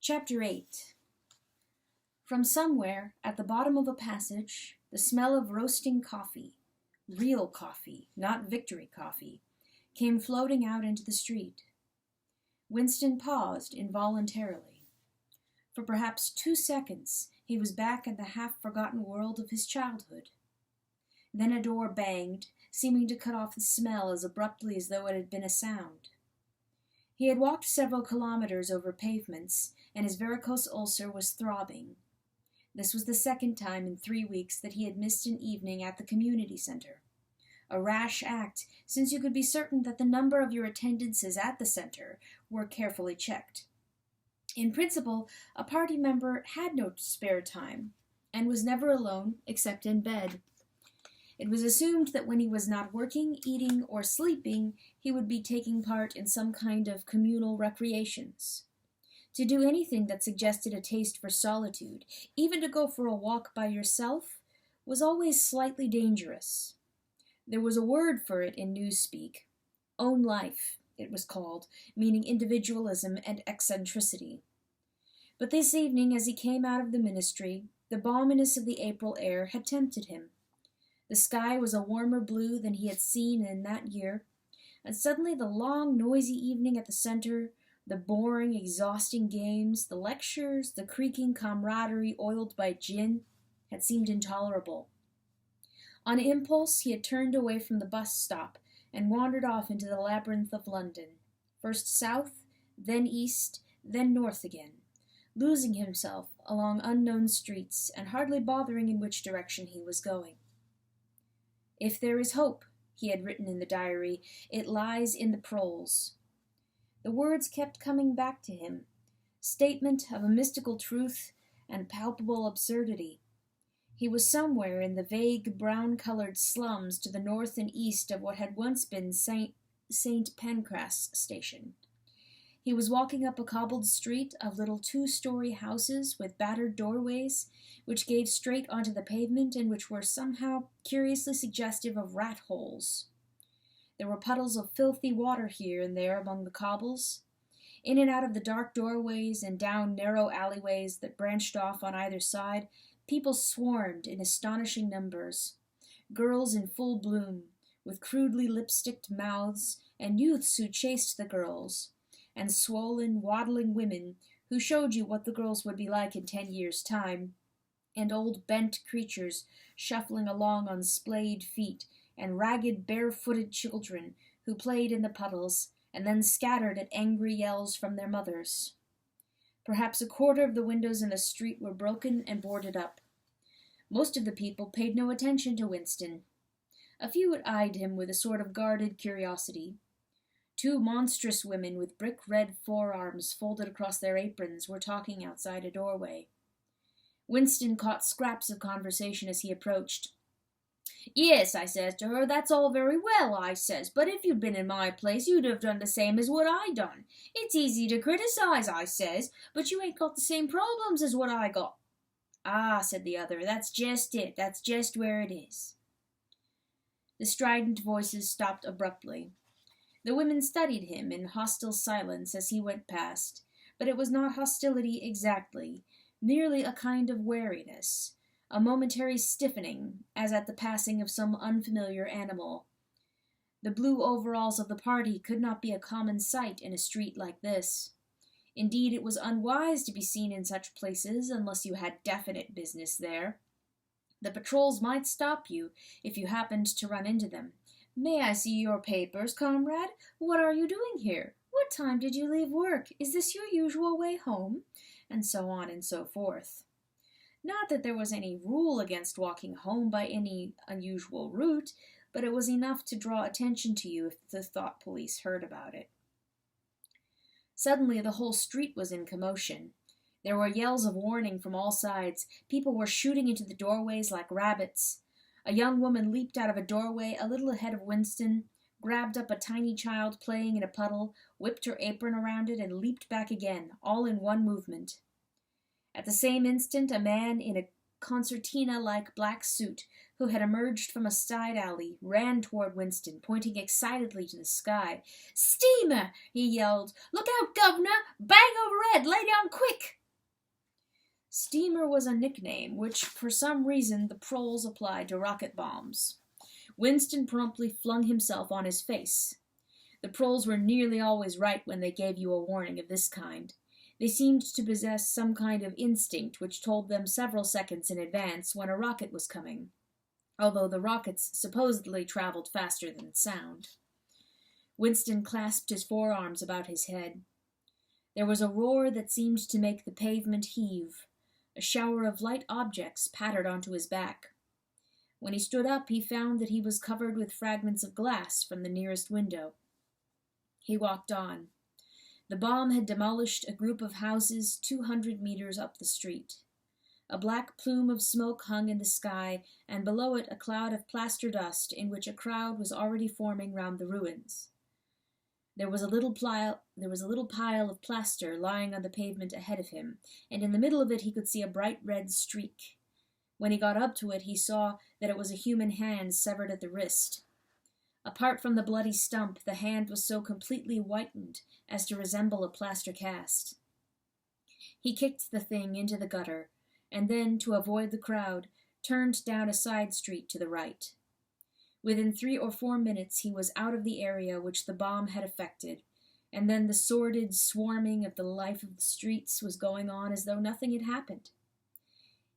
Chapter 8. From somewhere, at the bottom of a passage, the smell of roasting coffee, real coffee, not victory coffee, came floating out into the street. Winston paused involuntarily. For perhaps 2 seconds, he was back in the half-forgotten world of his childhood. Then a door banged, seeming to cut off the smell as abruptly as though it had been a sound. He had walked several kilometers over pavements, and his varicose ulcer was throbbing. This was the second time in 3 weeks that he had missed an evening at the community center. A rash act, since you could be certain that the number of your attendances at the center were carefully checked. In principle, a party member had no spare time, and was never alone except in bed. It was assumed that when he was not working, eating, or sleeping, he would be taking part in some kind of communal recreations. To do anything that suggested a taste for solitude, even to go for a walk by yourself, was always slightly dangerous. There was a word for it in newspeak. Own life, it was called, meaning individualism and eccentricity. But this evening, as he came out of the ministry, the balminess of the April air had tempted him. The sky was a warmer blue than he had seen in that year, and suddenly the long, noisy evening at the center, the boring, exhausting games, the lectures, the creaking camaraderie oiled by gin, had seemed intolerable. On impulse, he had turned away from the bus stop and wandered off into the labyrinth of London, first south, then east, then north again, losing himself along unknown streets and hardly bothering in which direction he was going. "If there is hope," he had written in the diary, "it lies in the proles." The words kept coming back to him, statement of a mystical truth and palpable absurdity. He was somewhere in the vague brown-colored slums to the north and east of what had once been St. Pancras Station. He was walking up a cobbled street of little 2-story houses with battered doorways, which gave straight onto the pavement and which were somehow curiously suggestive of rat holes. There were puddles of filthy water here and there among the cobbles. In and out of the dark doorways and down narrow alleyways that branched off on either side, people swarmed in astonishing numbers. Girls in full bloom, with crudely lipsticked mouths, and youths who chased the girls, and swollen, waddling women who showed you what the girls would be like in 10 years' time, and old bent creatures shuffling along on splayed feet, and ragged, bare-footed children who played in the puddles and then scattered at angry yells from their mothers. Perhaps 1/4 of the windows in the street were broken and boarded up. Most of the people paid no attention to Winston. A few eyed him with a sort of guarded curiosity. 2 monstrous women with brick-red forearms folded across their aprons were talking outside a doorway. Winston caught scraps of conversation as he approached. "Yes," I says to her, "that's all very well," I says, "but if you'd been in my place, you'd have done the same as what I done. It's easy to criticize," I says, "but you ain't got the same problems as what I got." "Ah," said the other, "that's just it, that's just where it is." The strident voices stopped abruptly. The women studied him in hostile silence as he went past, but it was not hostility exactly, merely a kind of wariness, a momentary stiffening, as at the passing of some unfamiliar animal. The blue overalls of the party could not be a common sight in a street like this. Indeed, it was unwise to be seen in such places unless you had definite business there. The patrols might stop you if you happened to run into them. "May I see your papers, comrade? What are you doing here? What time did you leave work? Is this your usual way home?" And so on and so forth. Not that there was any rule against walking home by any unusual route, but it was enough to draw attention to you if the thought police heard about it. Suddenly the whole street was in commotion. There were yells of warning from all sides. People were shooting into the doorways like rabbits. A young woman leaped out of a doorway a little ahead of Winston, grabbed up a tiny child playing in a puddle, whipped her apron around it, and leaped back again, all in one movement. At the same instant, a man in a concertina-like black suit, who had emerged from a side alley, ran toward Winston, pointing excitedly to the sky. "Steamer!" he yelled. "Look out, governor! Bang overhead! Lay down quick!" Steamer was a nickname which, for some reason, the proles applied to rocket bombs. Winston promptly flung himself on his face. The proles were nearly always right when they gave you a warning of this kind. They seemed to possess some kind of instinct which told them several seconds in advance when a rocket was coming, although the rockets supposedly traveled faster than sound. Winston clasped his forearms about his head. There was a roar that seemed to make the pavement heave. A shower of light objects pattered onto his back. When he stood up, he found that he was covered with fragments of glass from the nearest window. He walked on. The bomb had demolished a group of houses 200 meters up the street. A black plume of smoke hung in the sky, and below it a cloud of plaster dust in which a crowd was already forming round the ruins. There was a little pile of plaster lying on the pavement ahead of him, and in the middle of it he could see a bright red streak. When he got up to it, he saw that it was a human hand severed at the wrist. Apart from the bloody stump, the hand was so completely whitened as to resemble a plaster cast. He kicked the thing into the gutter, and then, to avoid the crowd, turned down a side street to the right. Within 3 or 4 minutes he was out of the area which the bomb had affected, and then the sordid swarming of the life of the streets was going on as though nothing had happened.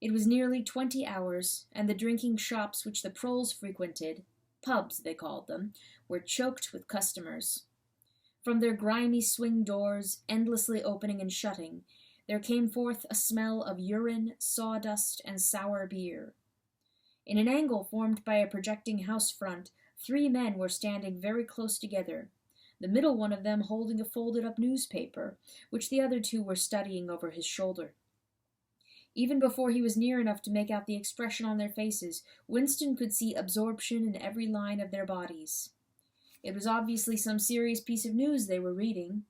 It was nearly 20 hours, and the drinking shops which the proles frequented, pubs they called them, were choked with customers. From their grimy swing doors, endlessly opening and shutting, there came forth a smell of urine, sawdust, and sour beer. In an angle formed by a projecting house front, 3 men were standing very close together, the middle one of them holding a folded-up newspaper, which the other 2 were studying over his shoulder. Even before he was near enough to make out the expression on their faces, Winston could see absorption in every line of their bodies. It was obviously some serious piece of news they were reading.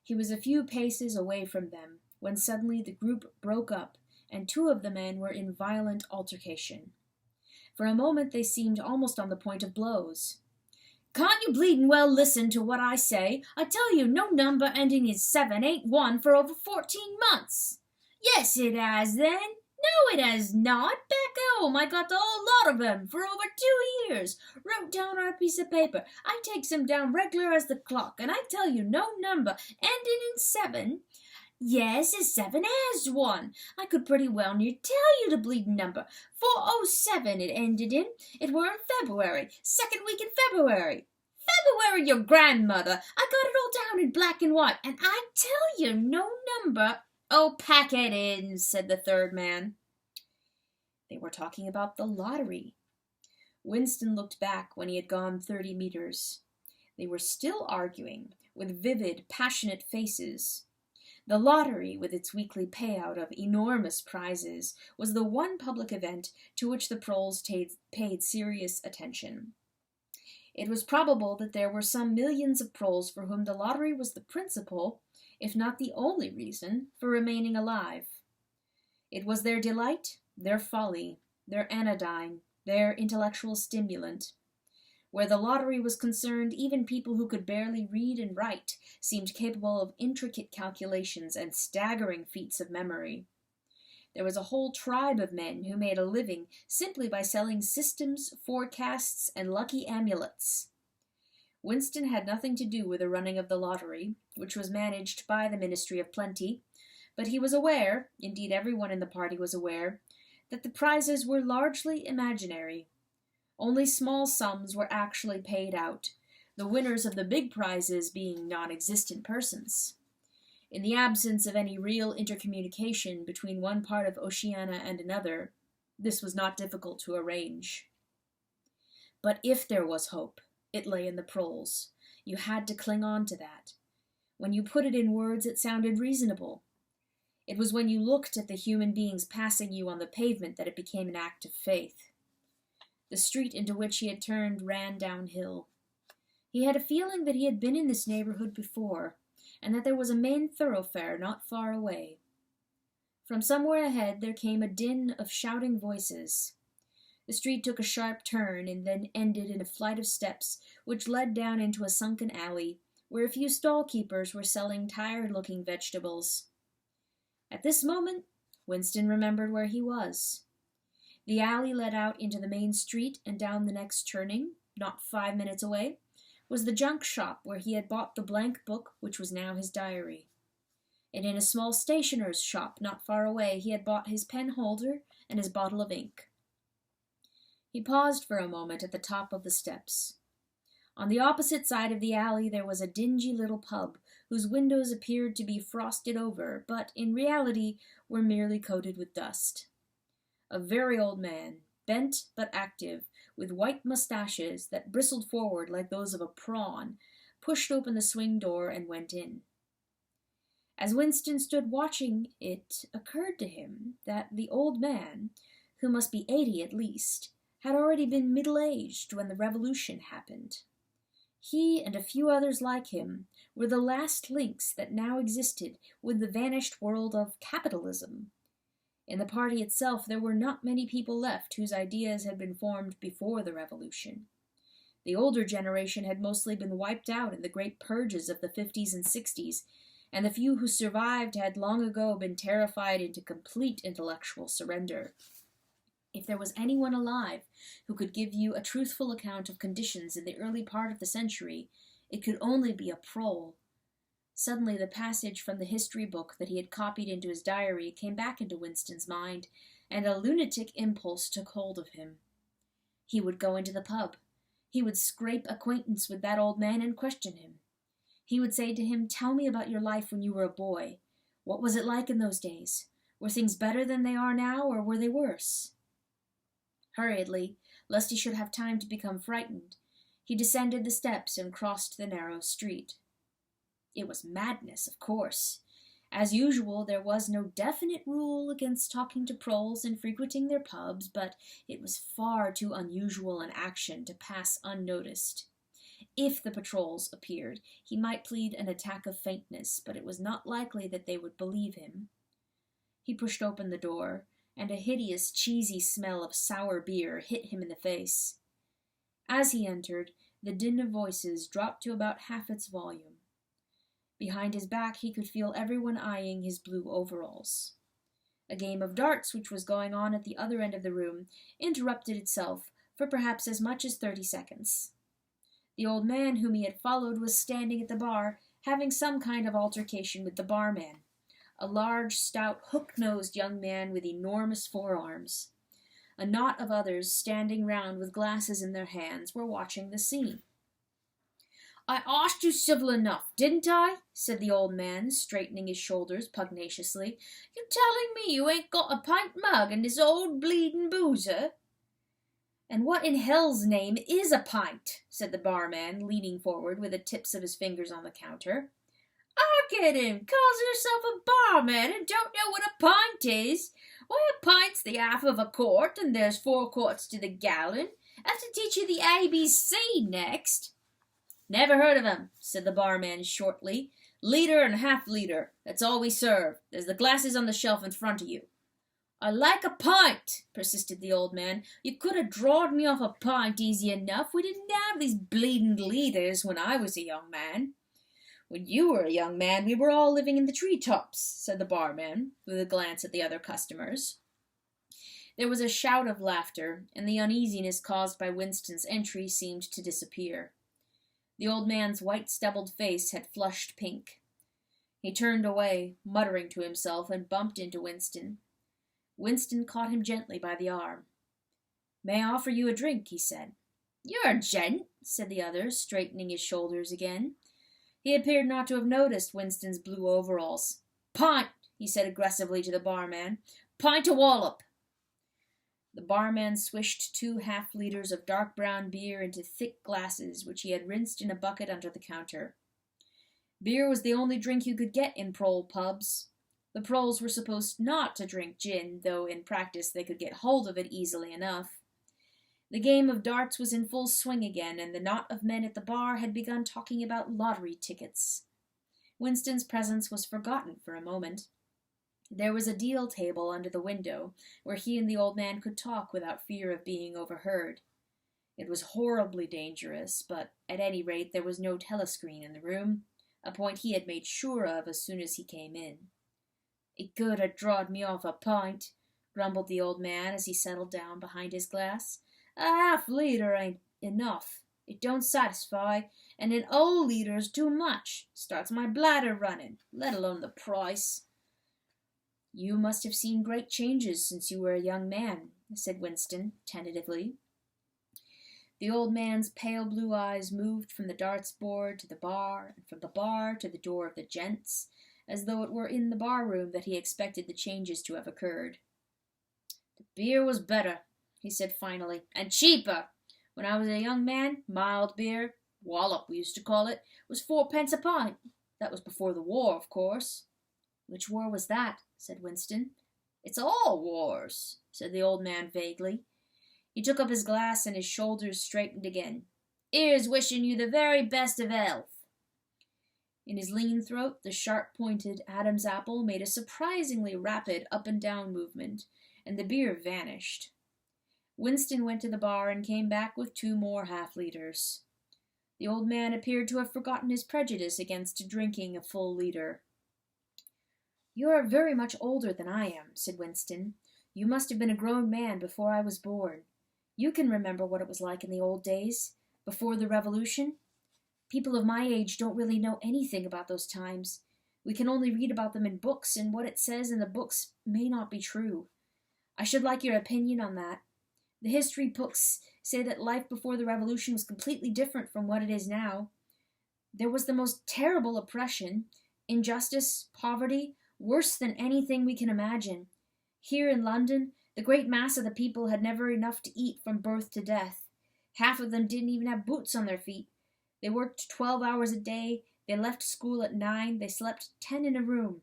He was a few paces away from them, when suddenly the group broke up, and 2 of the men were in violent altercation. For a moment they seemed almost on the point of blows. "Can't you bleedin' well listen to what I say? I tell you, no number ending in 7 ain't won for over 14 months. Yes, it has, then. No, it has not. Back home, I got the whole lot of 'em for over 2 years. Wrote down on a piece of paper. I takes 'em down reg'lar as the clock, and I tell you, no number ending in 7. Yes, a 7 has one. I could pretty well near tell you the bleeding number. 407 it ended in. It were in February, 2nd week in February. February, your grandmother. I got it all down in black and white, and I tell you, no number. Oh, pack it in, said the 3rd man. They were talking about the lottery. Winston looked back when he had gone 30 meters. They were still arguing, with vivid, passionate faces. The lottery, with its weekly payout of enormous prizes, was the one public event to which the proles paid serious attention. It was probable that there were some millions of proles for whom the lottery was the principal, if not the only reason, for remaining alive. It was their delight, their folly, their anodyne, their intellectual stimulant. Where the lottery was concerned, even people who could barely read and write seemed capable of intricate calculations and staggering feats of memory. There was a whole tribe of men who made a living simply by selling systems, forecasts, and lucky amulets. Winston had nothing to do with the running of the lottery, which was managed by the Ministry of Plenty, but he was aware, indeed everyone in the party was aware, that the prizes were largely imaginary. Only small sums were actually paid out, the winners of the big prizes being non-existent persons. In the absence of any real intercommunication between one part of Oceania and another, this was not difficult to arrange. But if there was hope, it lay in the proles. You had to cling on to that. When you put it in words, it sounded reasonable. It was when you looked at the human beings passing you on the pavement that it became an act of faith. The street into which he had turned ran downhill. He had a feeling that he had been in this neighborhood before, and that there was a main thoroughfare not far away. From somewhere ahead there came a din of shouting voices. The street took a sharp turn and then ended in a flight of steps which led down into a sunken alley, where a few stall-keepers were selling tired-looking vegetables. At this moment, Winston remembered where he was. The alley led out into the main street, and down the next turning, not 5 minutes away, was the junk shop where he had bought the blank book which was now his diary. And in a small stationer's shop not far away he had bought his pen holder and his bottle of ink. He paused for a moment at the top of the steps. On the opposite side of the alley there was a dingy little pub, whose windows appeared to be frosted over, but in reality were merely coated with dust. A very old man, bent but active, with white mustaches that bristled forward like those of a prawn, pushed open the swing door and went in. As Winston stood watching, it occurred to him that the old man, who must be 80 at least, had already been middle-aged when the Revolution happened. He and a few others like him were the last links that now existed with the vanished world of capitalism. In the party itself there were not many people left whose ideas had been formed before the Revolution. The older generation had mostly been wiped out in the great purges of the 50s and 60s, and the few who survived had long ago been terrified into complete intellectual surrender. If there was anyone alive who could give you a truthful account of conditions in the early part of the century, it could only be a prole. Suddenly the passage from the history book that he had copied into his diary came back into Winston's mind, and a lunatic impulse took hold of him. He would go into the pub. He would scrape acquaintance with that old man and question him. He would say to him, "Tell me about your life when you were a boy. What was it like in those days? Were things better than they are now, or were they worse?" Hurriedly, lest he should have time to become frightened, he descended the steps and crossed the narrow street. It was madness, of course. As usual, there was no definite rule against talking to proles and frequenting their pubs, but it was far too unusual an action to pass unnoticed. If the patrols appeared, he might plead an attack of faintness, but it was not likely that they would believe him. He pushed open the door, and a hideous, cheesy smell of sour beer hit him in the face. As he entered, the din of voices dropped to about half its volume. Behind his back he could feel everyone eyeing his blue overalls. A game of darts, which was going on at the other end of the room, interrupted itself for perhaps as much as 30 seconds. The old man whom he had followed was standing at the bar, having some kind of altercation with the barman, a large, stout, hook-nosed young man with enormous forearms. A knot of others, standing round with glasses in their hands, were watching the scene. "I asked you civil enough, didn't I?" said the old man, straightening his shoulders pugnaciously. "You telling me you ain't got a pint mug and this old bleeding boozer?" "And what in hell's name is a pint?" said the barman, leaning forward with the tips of his fingers on the counter. "Hark at him, calls himself a barman and don't know what a pint is. Why, a pint's the half of a quart, and there's 4 quarts to the gallon. Have to teach you the ABC next." "Never heard of 'em," said the barman shortly. "Liter and half-liter, that's all we serve. There's the glasses on the shelf in front of you." "I like a pint," persisted the old man. "You could have drawed me off a pint easy enough. We didn't have these bleeding liters when I was a young man." "When you were a young man, we were all living in the treetops," said the barman, with a glance at the other customers. There was a shout of laughter, and the uneasiness caused by Winston's entry seemed to disappear. The old man's white-stubbled face had flushed pink. He turned away, muttering to himself, and bumped into Winston. Winston caught him gently by the arm. "May I offer you a drink?" he said. "You're a gent," said the other, straightening his shoulders again. He appeared not to have noticed Winston's blue overalls. "Pint," he said aggressively to the barman. "Pint a wallop." The barman swished 2 half-liters of dark brown beer into thick glasses, which he had rinsed in a bucket under the counter. Beer was the only drink you could get in prole pubs. The proles were supposed not to drink gin, though in practice they could get hold of it easily enough. The game of darts was in full swing again, and the knot of men at the bar had begun talking about lottery tickets. Winston's presence was forgotten for a moment. There was a deal table under the window, where he and the old man could talk without fear of being overheard. It was horribly dangerous, but at any rate there was no telescreen in the room, a point he had made sure of as soon as he came in. It could ha' drawed me off a pint, grumbled the old man as he settled down behind his glass. A half-litre ain't enough. It don't satisfy, and an 'ole litre's too much. Starts my bladder running, let alone the price. You must have seen great changes since you were a young man, said Winston, tentatively. The old man's pale blue eyes moved from the darts board to the bar, and from the bar to the door of the gents, as though it were in the bar-room that he expected the changes to have occurred. The beer was better, he said finally, and cheaper. When I was a young man, mild beer, wallop we used to call it, was 4 pence a pint. That was before the war, of course. Which war was that? Said Winston. It's all wars, said the old man vaguely. He took up his glass and his shoulders straightened again. Here's wishing you the very best of health. In his lean throat, the sharp-pointed Adam's apple made a surprisingly rapid up-and-down movement, and the beer vanished. Winston went to the bar and came back with 2 more half-liters. The old man appeared to have forgotten his prejudice against drinking a full liter. You are very much older than I am, said Winston. You must have been a grown man before I was born. You can remember what it was like in the old days, before the Revolution. People of my age don't really know anything about those times. We can only read about them in books, and what it says in the books may not be true. I should like your opinion on that. The history books say that life before the Revolution was completely different from what it is now. There was the most terrible oppression, injustice, poverty, worse than anything we can imagine. Here in London, the great mass of the people had never enough to eat from birth to death. Half of them didn't even have boots on their feet. They worked 12 hours a day, they left school at 9, they slept 10 in a room.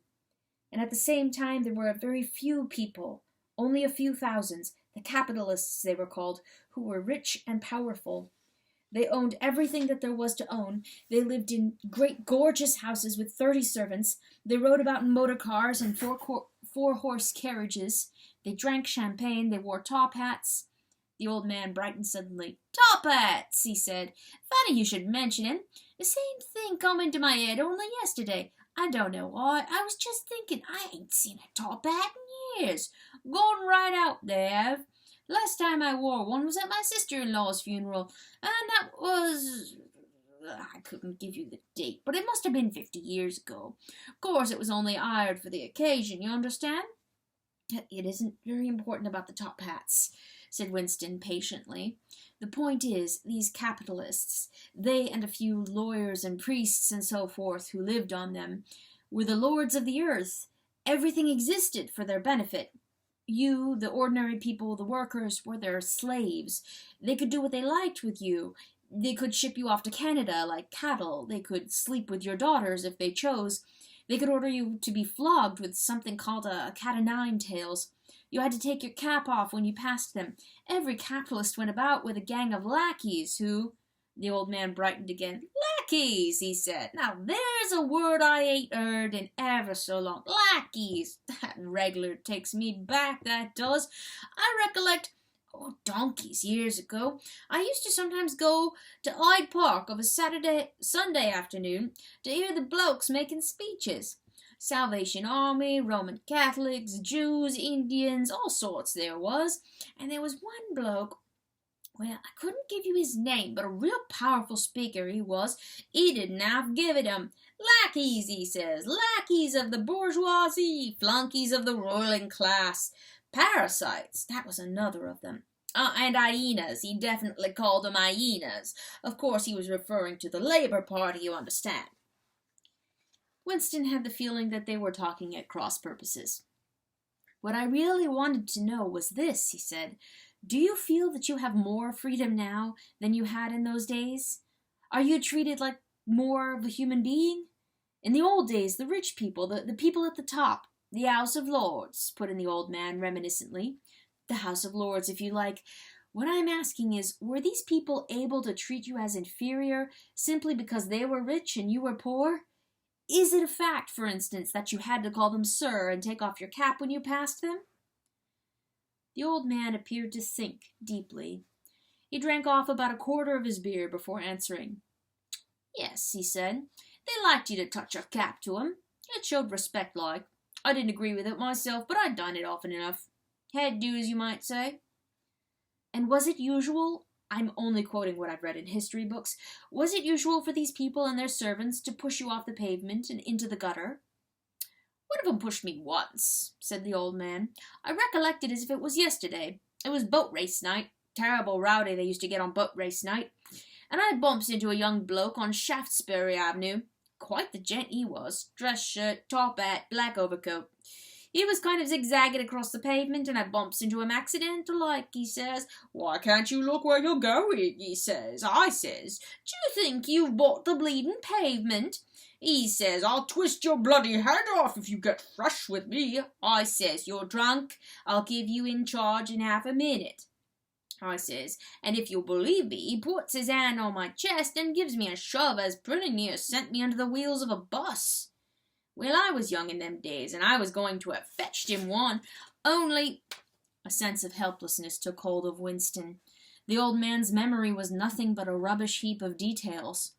And at the same time there were very few people, only a few thousands, the capitalists they were called, who were rich and powerful. They owned everything that there was to own. They lived in great gorgeous houses with 30 servants. They rode about in motor cars and four-horse carriages. They drank champagne. They wore top hats. The old man brightened suddenly. Top hats, he said. Funny you should mention him. The same thing come into my head only yesterday. I don't know why. I was just thinking I ain't seen a top hat in years. Gone right out, they have. Last time I wore one was at my sister-in-law's funeral, and that was... I couldn't give you the date, but it must have been 50 years ago. Of course, it was only hired for the occasion, you understand? It isn't very important about the top hats, said Winston patiently. The point is, these capitalists, they and a few lawyers and priests and so forth who lived on them, were the lords of the earth. Everything existed for their benefit. You, the ordinary people, the workers, were their slaves. They could do what they liked with you. They could ship you off to Canada like cattle. They could sleep with your daughters if they chose. They could order you to be flogged with something called a cat-o'-nine-tails. You had to take your cap off when you passed them. Every capitalist went about with a gang of lackeys who... The old man brightened again. Lackeys, he said. Now there's a word I ain't heard in ever so long. Lackeys. That regular takes me back, that does. I recollect, donkeys years ago. I used to sometimes go to Hyde Park of a Sunday afternoon to hear the blokes making speeches. Salvation Army, Roman Catholics, Jews, Indians, all sorts there was. And there was one bloke, well, I couldn't give you his name, but a real powerful speaker he was. He didn't half give it 'em. Lackeys, he says, lackeys of the bourgeoisie, flunkies of the ruling class. Parasites, that was another of them. And hyenas, he definitely called them hyenas. Of course he was referring to the Labour Party, you understand. Winston had the feeling that they were talking at cross purposes. What I really wanted to know was this, he said. Do you feel that you have more freedom now than you had in those days? Are you treated like more of a human being? In the old days, the rich people, the people at the top, the House of Lords, put in the old man reminiscently. The House of Lords, if you like. What I'm asking is, were these people able to treat you as inferior simply because they were rich and you were poor? Is it a fact, for instance, that you had to call them sir and take off your cap when you passed them? The old man appeared to think deeply. He drank off about a quarter of his beer before answering. Yes, he said. They liked you to touch your cap to 'em. It showed respect like. I didn't agree with it myself, but I'd done it often enough. Had do, as you might say. And was it usual? I'm only quoting what I've read in history books. Was it usual for these people and their servants to push you off the pavement and into the gutter? One of 'em pushed me once, said the old man. I recollect it as if it was yesterday. It was boat race night. Terrible rowdy they used to get on boat race night. And I bumps into a young bloke on Shaftesbury Avenue. Quite the gent he was. Dress shirt, top hat, black overcoat. He was kind of zigzagging across the pavement, and I bumps into him accidental like. He says, "Why can't you look where you're going?" he says. I says, "Do you think you've bought the bleeding pavement?" He says, "I'll twist your bloody head off if you get fresh with me." I says, "You're drunk. I'll give you in charge in half a minute." I says, and if you'll believe me, he puts his hand on my chest and gives me a shove as pretty near sent me under the wheels of a bus. Well, I was young in them days, and I was going to have fetched him one, only... A sense of helplessness took hold of Winston. The old man's memory was nothing but a rubbish heap of details.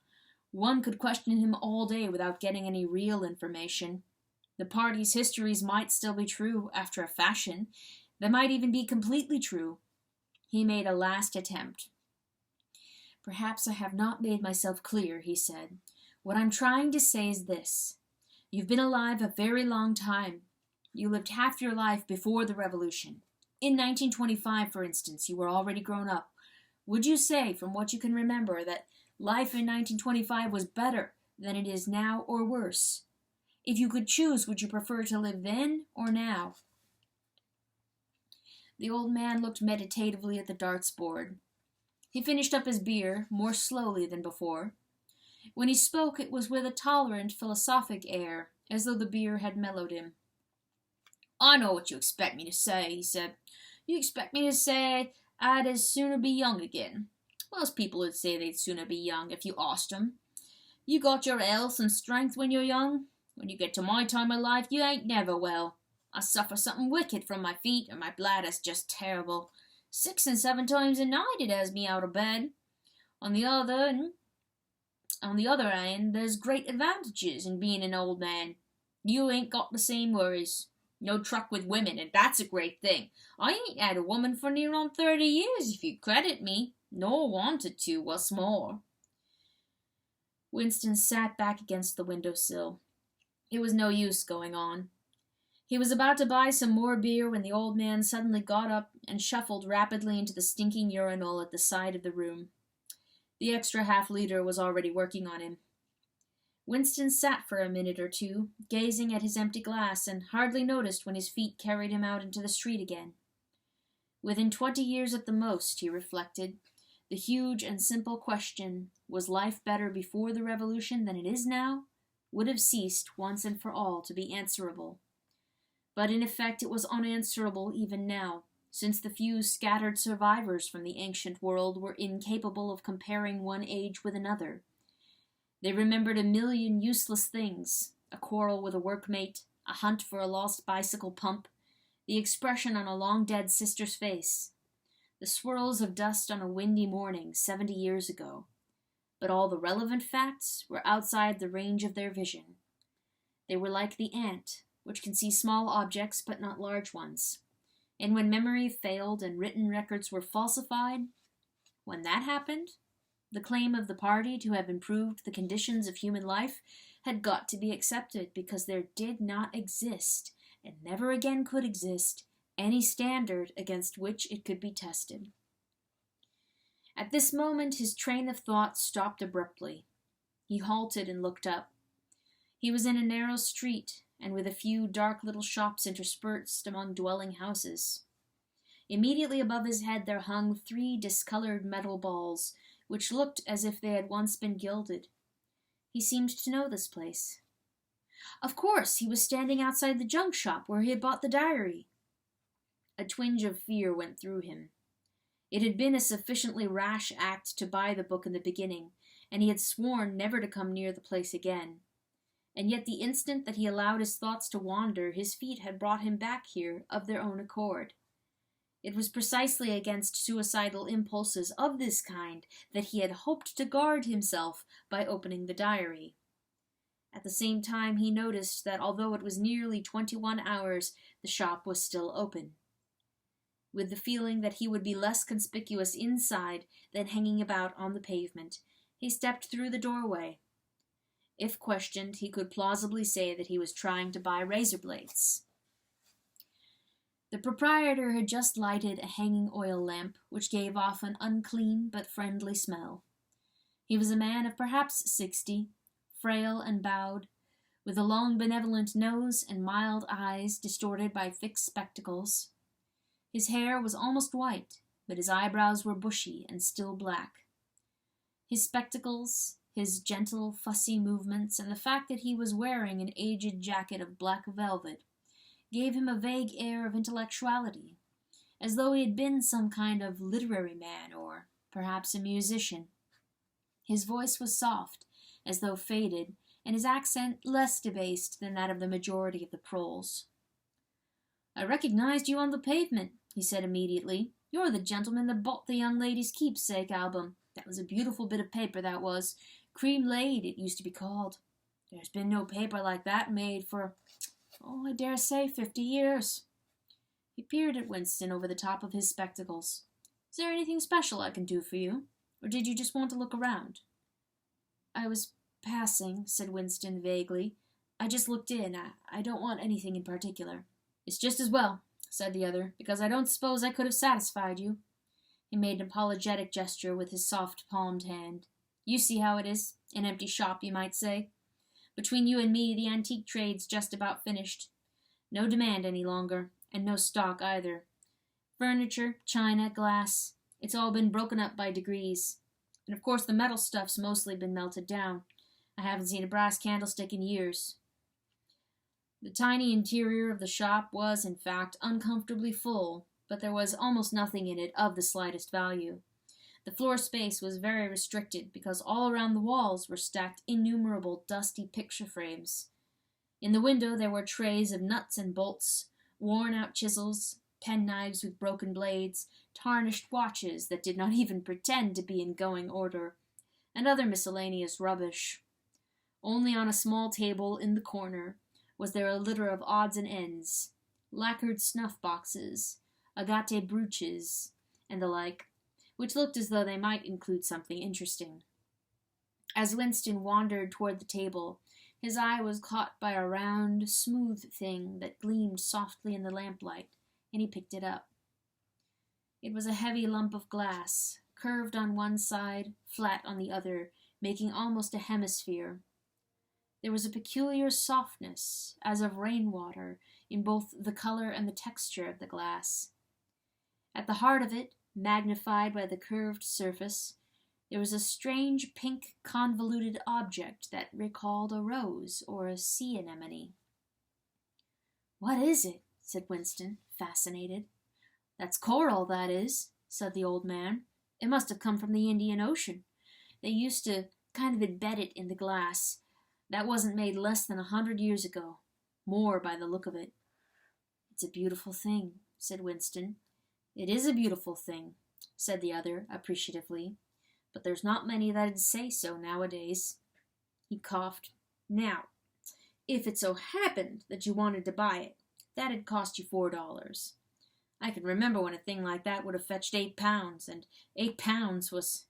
One could question him all day without getting any real information. The party's histories might still be true, after a fashion. They might even be completely true. He made a last attempt. "Perhaps I have not made myself clear," he said. "What I'm trying to say is this. You've been alive a very long time. You lived half your life before the Revolution. In 1925, for instance, you were already grown up. Would you say, from what you can remember, that life in 1925 was better than it is now, or worse? If you could choose, would you prefer to live then or now?" The old man looked meditatively at the darts board. He finished up his beer more slowly than before. When he spoke, it was with a tolerant, philosophic air, as though the beer had mellowed him. "I know what you expect me to say," he said. "You expect me to say I'd as sooner be young again. Most people would say they'd sooner be young if you asked 'em. You got your health and strength when you're young. When you get to my time of life, you ain't never well. I suffer something wicked from my feet, and my bladder's just terrible. 6 and 7 times a night it has me out of bed. On the other hand, there's great advantages in being an old man. You ain't got the same worries. No truck with women, and that's a great thing. I ain't had a woman for near on 30 years, if you credit me, nor wanted to, what's more." Winston sat back against the windowsill. It was no use going on. He was about to buy some more beer when the old man suddenly got up and shuffled rapidly into the stinking urinal at the side of the room. The extra half-liter was already working on him. Winston sat for a minute or two, gazing at his empty glass, and hardly noticed when his feet carried him out into the street again. Within 20 years at the most, he reflected, the huge and simple question, was life better before the Revolution than it is now, would have ceased once and for all to be answerable. But in effect it was unanswerable even now, since the few scattered survivors from the ancient world were incapable of comparing one age with another. They remembered a million useless things, a quarrel with a workmate, a hunt for a lost bicycle pump, the expression on a long-dead sister's face, the swirls of dust on a windy morning 70 years ago. But all the relevant facts were outside the range of their vision. They were like the ant, which can see small objects but not large ones. And when memory failed and written records were falsified, when that happened, the claim of the party to have improved the conditions of human life had got to be accepted because there did not exist, and never again could exist, any standard against which it could be tested. At this moment his train of thought stopped abruptly. He halted and looked up. He was in a narrow street, and with a few dark little shops interspersed among dwelling houses. Immediately above his head there hung 3 discolored metal balls, which looked as if they had once been gilded. He seemed to know this place. Of course, he was standing outside the junk shop where he had bought the diary. A twinge of fear went through him. It had been a sufficiently rash act to buy the book in the beginning, and he had sworn never to come near the place again. And yet the instant that he allowed his thoughts to wander, his feet had brought him back here of their own accord. It was precisely against suicidal impulses of this kind that he had hoped to guard himself by opening the diary. At the same time, he noticed that although it was nearly 21 hours, the shop was still open. With the feeling that he would be less conspicuous inside than hanging about on the pavement, he stepped through the doorway. If questioned, he could plausibly say that he was trying to buy razor blades. The proprietor had just lighted a hanging oil lamp, which gave off an unclean but friendly smell. He was a man of perhaps 60, frail and bowed, with a long benevolent nose and mild eyes distorted by fixed spectacles. His hair was almost white, but his eyebrows were bushy and still black. His spectacles, his gentle, fussy movements, and the fact that he was wearing an aged jacket of black velvet gave him a vague air of intellectuality, as though he had been some kind of literary man or perhaps a musician. His voice was soft, as though faded, and his accent less debased than that of the majority of the proles. "I recognized you on the pavement," he said immediately. "You're the gentleman that bought the young lady's keepsake album. That was a beautiful bit of paper, that was. Cream laid, it used to be called. There's been no paper like that made for, I dare say 50 years. He peered at Winston over the top of his spectacles. "Is there anything special I can do for you? Or did you just want to look around?" "I was passing," said Winston vaguely. "I just looked in. I don't want anything in particular." "It's just as well," said the other, "because I don't suppose I could have satisfied you." He made an apologetic gesture with his soft palmed hand. "You see how it is. An empty shop, you might say. Between you and me, the antique trade's just about finished. No demand any longer, and no stock either. Furniture, china, glass, it's all been broken up by degrees. And of course the metal stuff's mostly been melted down. I haven't seen a brass candlestick in years." The tiny interior of the shop was, in fact, uncomfortably full, but there was almost nothing in it of the slightest value. The floor space was very restricted because all around the walls were stacked innumerable dusty picture frames. In the window there were trays of nuts and bolts, worn-out chisels, penknives with broken blades, tarnished watches that did not even pretend to be in going order, and other miscellaneous rubbish. Only on a small table in the corner was there a litter of odds and ends, lacquered snuff-boxes, agate brooches, and the like, which looked as though they might include something interesting. As Winston wandered toward the table, his eye was caught by a round, smooth thing that gleamed softly in the lamplight, and he picked it up. It was a heavy lump of glass, curved on one side, flat on the other, making almost a hemisphere. There was a peculiar softness, as of rainwater, in both the color and the texture of the glass. At the heart of it, magnified by the curved surface, there was a strange pink convoluted object that recalled a rose or a sea anemone. "What is it?" said Winston, fascinated. "That's coral, that is," said the old man. "It must have come from the Indian Ocean. They used to kind of embed it in the glass. That wasn't made less than 100 years ago. More by the look of it." "It's a beautiful thing," said Winston. "It is a beautiful thing," said the other appreciatively, "but there's not many that'd say so nowadays." He coughed. "Now, if it so happened that you wanted to buy it, that'd cost you $4. I can remember when a thing like that would have fetched £8, and £8 was,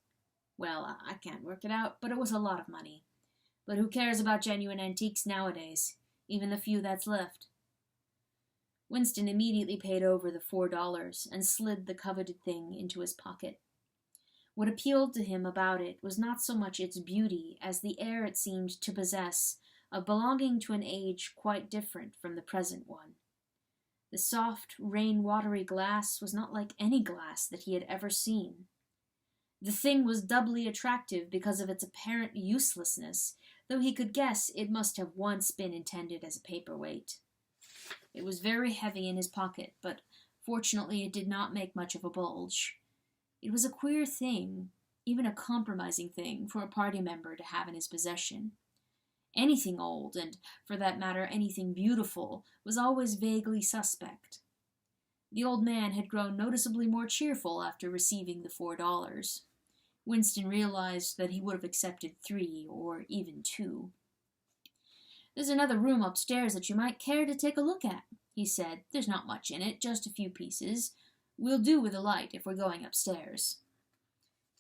well, I can't work it out, but it was a lot of money. But who cares about genuine antiques nowadays, even the few that's left?" Winston immediately paid over the $4 and slid the coveted thing into his pocket. What appealed to him about it was not so much its beauty as the air it seemed to possess of belonging to an age quite different from the present one. The soft, rain-watery glass was not like any glass that he had ever seen. The thing was doubly attractive because of its apparent uselessness, though he could guess it must have once been intended as a paperweight. It was very heavy in his pocket, but fortunately it did not make much of a bulge. It was a queer thing, even a compromising thing, for a party member to have in his possession. Anything old, and, for that matter, anything beautiful, was always vaguely suspect. The old man had grown noticeably more cheerful after receiving the $4. Winston realized that he would have accepted 3 or even 2. "There's another room upstairs that you might care to take a look at," he said. "There's not much in it, just a few pieces. We'll do with a light if we're going upstairs."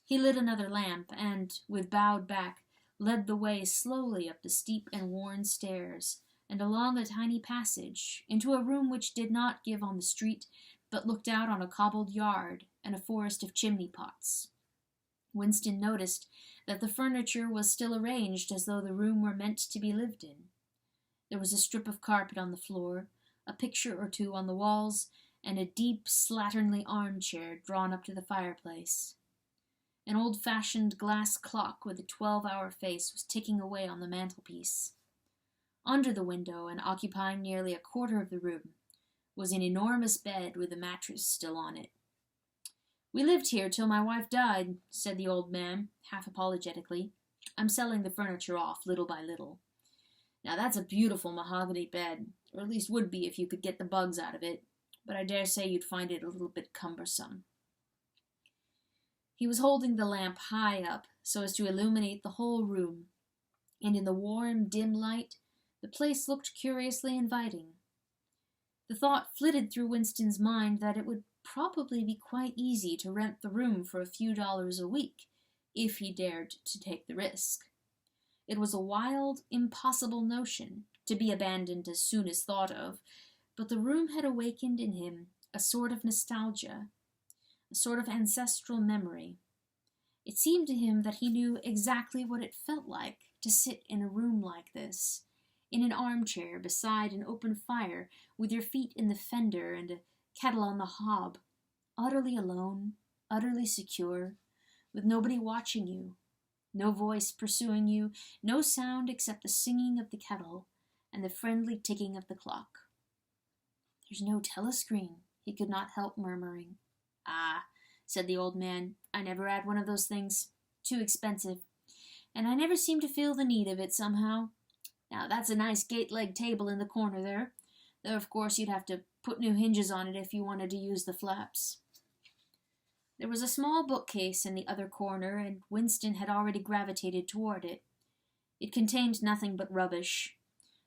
He lit another lamp and, with bowed back, led the way slowly up the steep and worn stairs and along a tiny passage into a room which did not give on the street but looked out on a cobbled yard and a forest of chimney pots. Winston noticed that the furniture was still arranged as though the room were meant to be lived in. There was a strip of carpet on the floor, a picture or two on the walls, and a deep, slatternly armchair drawn up to the fireplace. An old-fashioned glass clock with a 12-hour face was ticking away on the mantelpiece. Under the window, and occupying nearly a quarter of the room, was an enormous bed with a mattress still on it. "We lived here till my wife died," said the old man, half apologetically. "I'm selling the furniture off little by little. Now that's a beautiful mahogany bed, or at least would be if you could get the bugs out of it, but I dare say you'd find it a little bit cumbersome." He was holding the lamp high up so as to illuminate the whole room, and in the warm, dim light, the place looked curiously inviting. The thought flitted through Winston's mind that it would probably be quite easy to rent the room for a few dollars a week, if he dared to take the risk. It was a wild, impossible notion, to be abandoned as soon as thought of, but the room had awakened in him a sort of nostalgia, a sort of ancestral memory. It seemed to him that he knew exactly what it felt like to sit in a room like this, in an armchair beside an open fire, with your feet in the fender and a kettle on the hob, utterly alone, utterly secure, with nobody watching you, no voice pursuing you, no sound except the singing of the kettle and the friendly ticking of the clock. "There's no telescreen," he could not help murmuring. "Ah," said the old man, "I never had one of those things. Too expensive. And I never seem to feel the need of it somehow. Now that's a nice gate-leg table in the corner there, though of course you'd have to put new hinges on it if you wanted to use the flaps." There was a small bookcase in the other corner, and Winston had already gravitated toward it. It contained nothing but rubbish.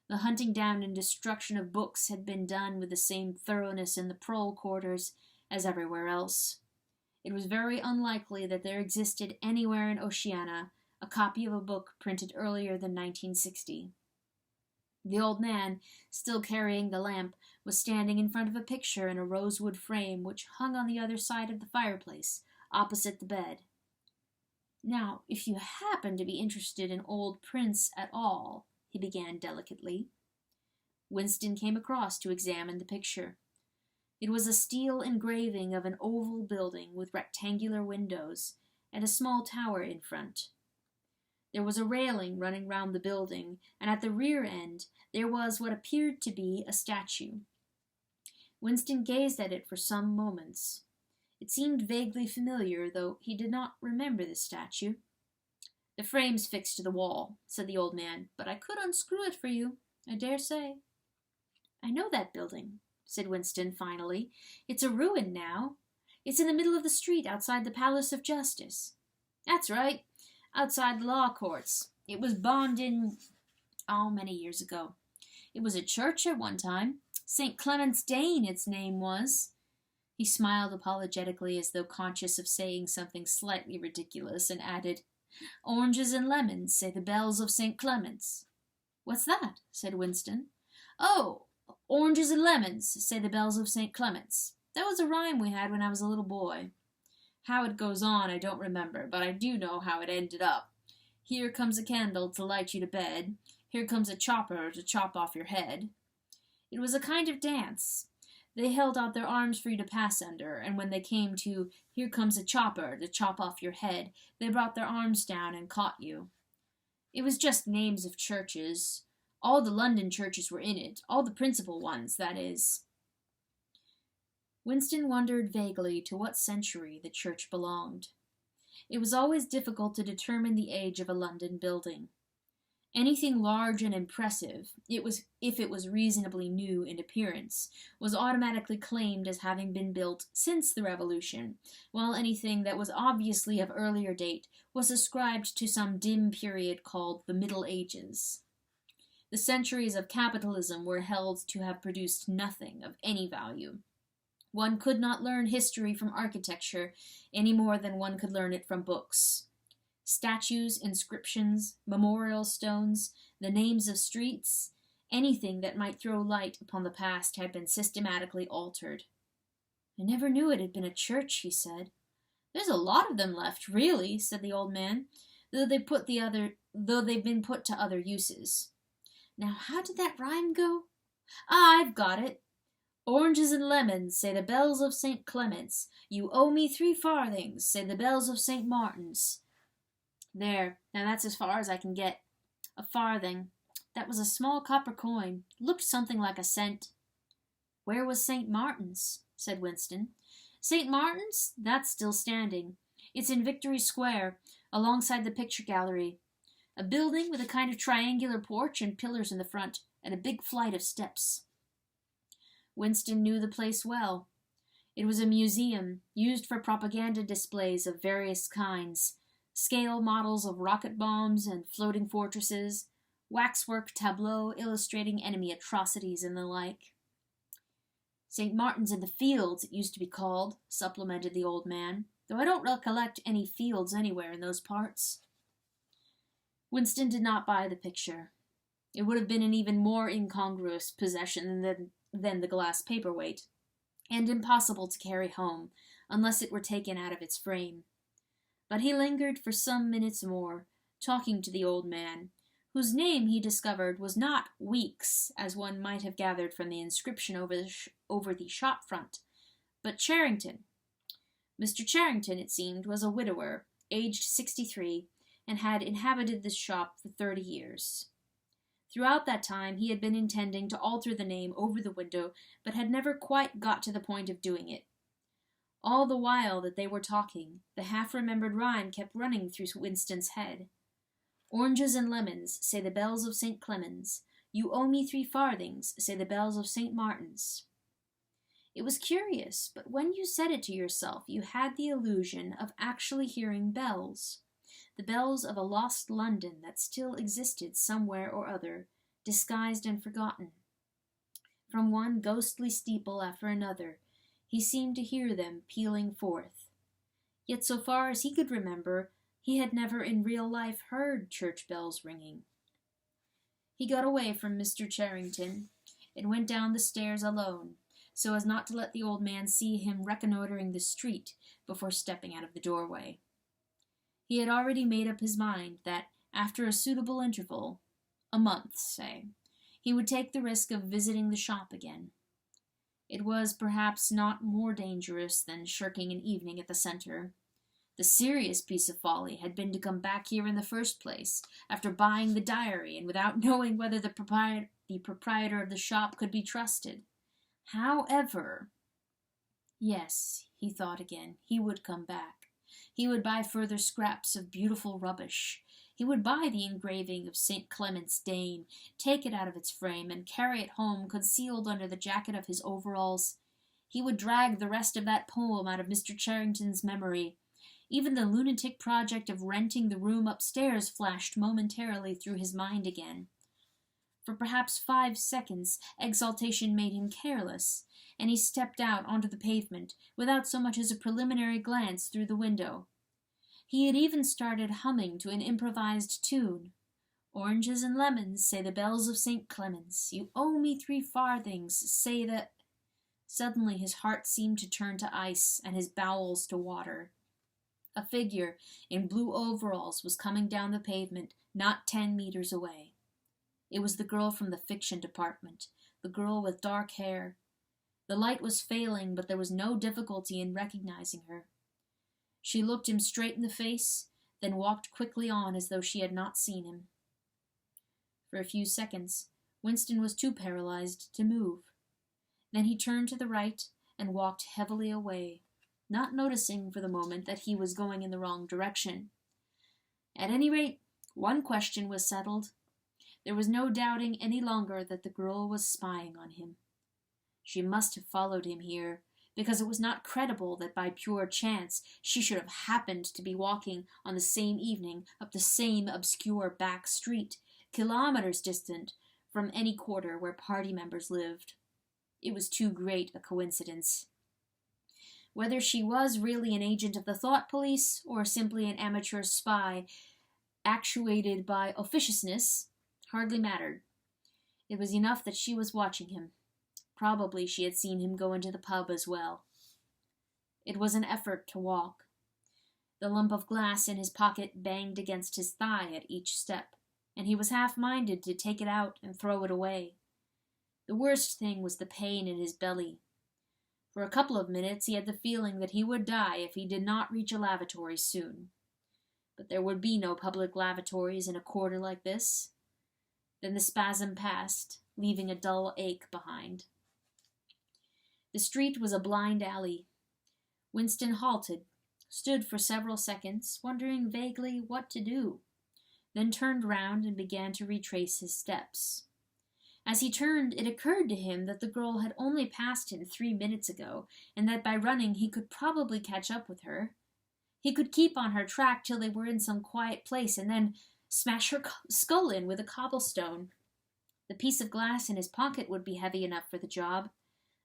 The hunting down and destruction of books had been done with the same thoroughness in the prole quarters as everywhere else. It was very unlikely that there existed anywhere in Oceania a copy of a book printed earlier than 1960. The old man, still carrying the lamp, was standing in front of a picture in a rosewood frame which hung on the other side of the fireplace, opposite the bed. "Now, if you happen to be interested in old prints at all," he began delicately. Winston came across to examine the picture. It was a steel engraving of an oval building with rectangular windows and a small tower in front. There was a railing running round the building, and at the rear end there was what appeared to be a statue. Winston gazed at it for some moments. It seemed vaguely familiar, though he did not remember the statue. "The frame's fixed to the wall," said the old man, "but I could unscrew it for you, I dare say." "I know that building," said Winston finally. "It's a ruin now. It's in the middle of the street outside the Palace of Justice." "That's right, outside the law courts. It was bombed in, many years ago. It was a church at one time. St. Clement's Dane, its name was." He smiled apologetically as though conscious of saying something slightly ridiculous, and added, "Oranges and lemons, say the bells of St. Clement's." "What's that?" said Winston. "Oh, oranges and lemons, say the bells of St. Clement's. That was a rhyme we had when I was a little boy. How it goes on I don't remember, but I do know how it ended up. Here comes a candle to light you to bed. Here comes a chopper to chop off your head. It was a kind of dance. They held out their arms for you to pass under, and when they came to "Here comes a chopper to chop off your head," they brought their arms down and caught you. It was just names of churches. All the London churches were in it, all the principal ones, that is." Winston wondered vaguely to what century the church belonged. It was always difficult to determine the age of a London building. Anything large and impressive, if it was reasonably new in appearance, was automatically claimed as having been built since the Revolution, while anything that was obviously of earlier date was ascribed to some dim period called the Middle Ages. The centuries of capitalism were held to have produced nothing of any value. One could not learn history from architecture any more than one could learn it from books. Statues, inscriptions, memorial stones, the names of streets, anything that might throw light upon the past had been systematically altered. "I never knew it had been a church," he said. "There's a lot of them left, really," said the old man, though they've been put to other uses. Now, how did that rhyme go? Ah, I've got it. "Oranges and lemons, say the bells of St. Clement's. You owe me 3 farthings, say the bells of St. Martin's." There, now that's as far as I can get. A farthing. That was a small copper coin. Looked something like a cent. "Where was St. Martin's?" said Winston. "St. Martin's? That's still standing. It's in Victory Square, alongside the picture gallery. A building with a kind of triangular porch and pillars in the front, and a big flight of steps." Winston knew the place well. It was a museum, used for propaganda displays of various kinds, scale models of rocket bombs and floating fortresses, waxwork tableaux illustrating enemy atrocities, and the like. "St. Martin's in the Fields, it used to be called," supplemented the old man, "though I don't recollect any fields anywhere in those parts." Winston did not buy the picture. It would have been an even more incongruous possession than the glass paperweight, and impossible to carry home, unless it were taken out of its frame. But he lingered for some minutes more, talking to the old man, whose name he discovered was not Weeks, as one might have gathered from the inscription over the shop front, but Charrington. Mr. Charrington, it seemed, was a widower, aged 63, and had inhabited this shop for 30 years. Throughout that time he had been intending to alter the name over the window, but had never quite got to the point of doing it. All the while that they were talking, the half-remembered rhyme kept running through Winston's head. "Oranges and lemons, say the bells of St. Clement's. You owe me 3 farthings, say the bells of St. Martin's." It was curious, but when you said it to yourself, you had the illusion of actually hearing bells. The bells of a lost London that still existed somewhere or other, disguised and forgotten. From one ghostly steeple after another, he seemed to hear them pealing forth. Yet so far as he could remember, he had never in real life heard church bells ringing. He got away from Mr. Charrington, and went down the stairs alone, so as not to let the old man see him reconnoitering the street before stepping out of the doorway. He had already made up his mind that, after a suitable interval, a month, say, he would take the risk of visiting the shop again. It was perhaps not more dangerous than shirking an evening at the centre. The serious piece of folly had been to come back here in the first place, after buying the diary, and without knowing whether the proprietor of the shop could be trusted. However, yes, he thought again, he would come back. He would buy further scraps of beautiful rubbish. He would buy the engraving of St. Clement's Dane, take it out of its frame, and carry it home concealed under the jacket of his overalls. He would drag the rest of that poem out of Mr. Charrington's memory. Even the lunatic project of renting the room upstairs flashed momentarily through his mind again. For perhaps 5 seconds, exaltation made him careless, and he stepped out onto the pavement without so much as a preliminary glance through the window. He had even started humming to an improvised tune. "Oranges and lemons, say the bells of St. Clement's. You owe me 3 farthings, say the—" Suddenly his heart seemed to turn to ice and his bowels to water. A figure in blue overalls was coming down the pavement, not 10 meters away. It was the girl from the fiction department, the girl with dark hair. The light was failing, but there was no difficulty in recognizing her. She looked him straight in the face, then walked quickly on as though she had not seen him. For a few seconds, Winston was too paralyzed to move. Then he turned to the right and walked heavily away, not noticing for the moment that he was going in the wrong direction. At any rate, one question was settled. There was no doubting any longer that the girl was spying on him. She must have followed him here, because it was not credible that by pure chance she should have happened to be walking on the same evening up the same obscure back street, kilometers distant, from any quarter where party members lived. It was too great a coincidence. Whether she was really an agent of the thought police or simply an amateur spy actuated by officiousness hardly mattered. It was enough that she was watching him. Probably she had seen him go into the pub as well. It was an effort to walk. The lump of glass in his pocket banged against his thigh at each step, and he was half-minded to take it out and throw it away. The worst thing was the pain in his belly. For a couple of minutes he had the feeling that he would die if he did not reach a lavatory soon. But there would be no public lavatories in a quarter like this. Then the spasm passed, leaving a dull ache behind. The street was a blind alley. Winston halted, stood for several seconds, wondering vaguely what to do, then turned round and began to retrace his steps. As he turned, it occurred to him that the girl had only passed him 3 minutes ago, and that by running he could probably catch up with her. He could keep on her track till they were in some quiet place, and then smash her skull in with a cobblestone. The piece of glass in his pocket would be heavy enough for the job,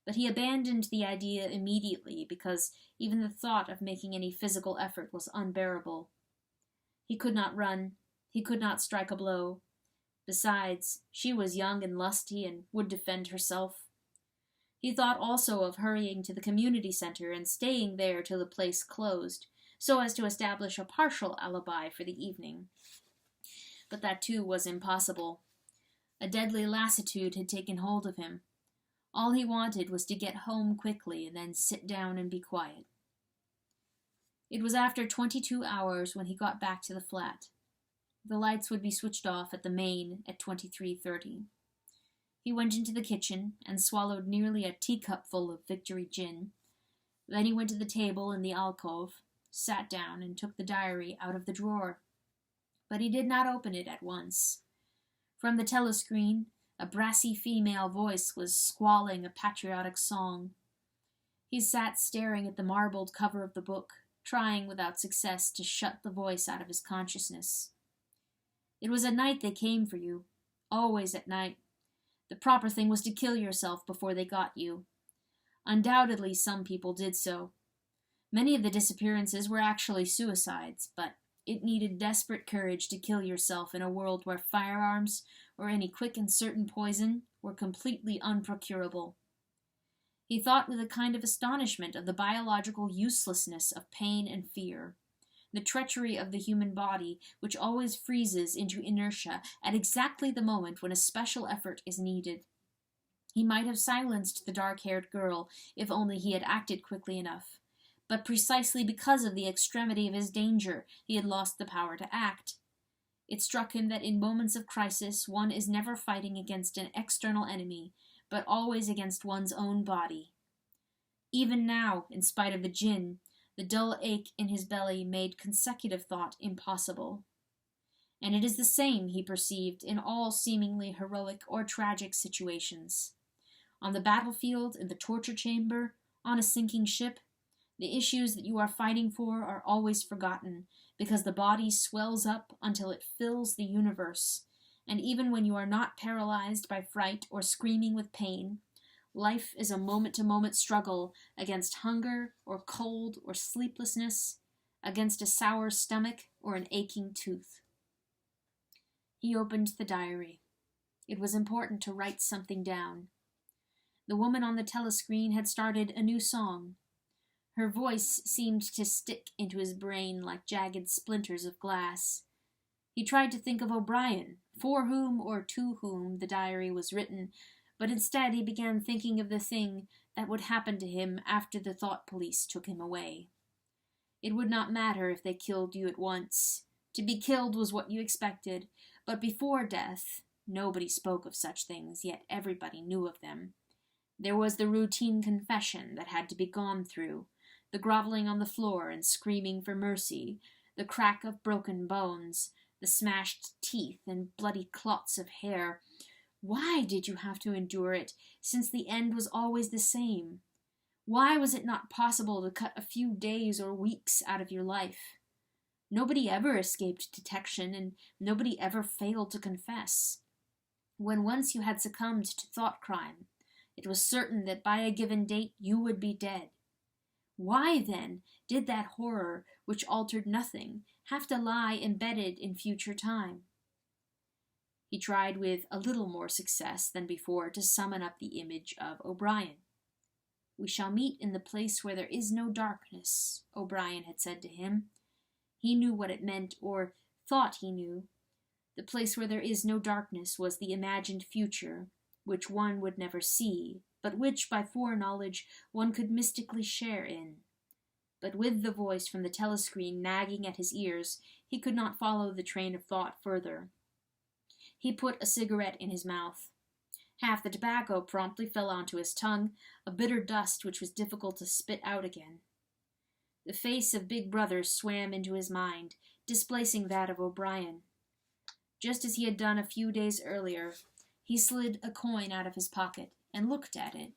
but he abandoned the idea immediately because even the thought of making any physical effort was unbearable. He could not run. He could not strike a blow. Besides, she was young and lusty and would defend herself. He thought also of hurrying to the community center and staying there till the place closed, so as to establish a partial alibi for the evening. But that too was impossible. A deadly lassitude had taken hold of him. All he wanted was to get home quickly and then sit down and be quiet. It was after 22 hours when he got back to the flat. The lights would be switched off at the main at 23:30. He went into the kitchen and swallowed nearly a teacupful of Victory gin. Then he went to the table in the alcove, sat down, and took the diary out of the drawer. But he did not open it at once. From the telescreen, a brassy female voice was squalling a patriotic song. He sat staring at the marbled cover of the book, trying without success to shut the voice out of his consciousness. It was at night they came for you, always at night. The proper thing was to kill yourself before they got you. Undoubtedly some people did so. Many of the disappearances were actually suicides, but it needed desperate courage to kill yourself in a world where firearms or any quick and certain poison were completely unprocurable. He thought with a kind of astonishment of the biological uselessness of pain and fear, the treachery of the human body, which always freezes into inertia at exactly the moment when a special effort is needed. He might have silenced the dark-haired girl if only he had acted quickly enough, but precisely because of the extremity of his danger, he had lost the power to act. It struck him that in moments of crisis one is never fighting against an external enemy, but always against one's own body. Even now, in spite of the gin, the dull ache in his belly made consecutive thought impossible. And it is the same, he perceived, in all seemingly heroic or tragic situations. On the battlefield, in the torture chamber, on a sinking ship, the issues that you are fighting for are always forgotten, because the body swells up until it fills the universe, and even when you are not paralyzed by fright or screaming with pain, life is a moment-to-moment struggle against hunger or cold or sleeplessness, against a sour stomach or an aching tooth. He opened the diary. It was important to write something down. The woman on the telescreen had started a new song. Her voice seemed to stick into his brain like jagged splinters of glass. He tried to think of O'Brien, for whom or to whom the diary was written, but instead he began thinking of the thing that would happen to him after the thought police took him away. It would not matter if they killed you at once. To be killed was what you expected, but before death, nobody spoke of such things, yet everybody knew of them. There was the routine confession that had to be gone through, the groveling on the floor and screaming for mercy, the crack of broken bones, the smashed teeth and bloody clots of hair. Why did you have to endure it, since the end was always the same? Why was it not possible to cut a few days or weeks out of your life? Nobody ever escaped detection, and nobody ever failed to confess. When once you had succumbed to thought crime, it was certain that by a given date you would be dead. Why, then, did that horror, which altered nothing, have to lie embedded in future time? He tried with a little more success than before to summon up the image of O'Brien. "We shall meet in the place where there is no darkness," O'Brien had said to him. He knew what it meant, or thought he knew. The place where there is no darkness was the imagined future, which one would never see, but which, by foreknowledge, one could mystically share in. But with the voice from the telescreen nagging at his ears, he could not follow the train of thought further. He put a cigarette in his mouth. Half the tobacco promptly fell onto his tongue, a bitter dust which was difficult to spit out again. The face of Big Brother swam into his mind, displacing that of O'Brien. Just as he had done a few days earlier, he slid a coin out of his pocket and looked at it.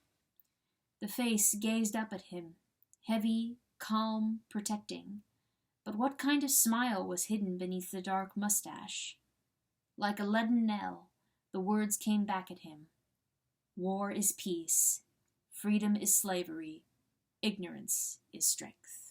The face gazed up at him, heavy, calm, protecting. But what kind of smile was hidden beneath the dark mustache? Like a leaden knell, the words came back at him. War is peace. Freedom is slavery. Ignorance is strength.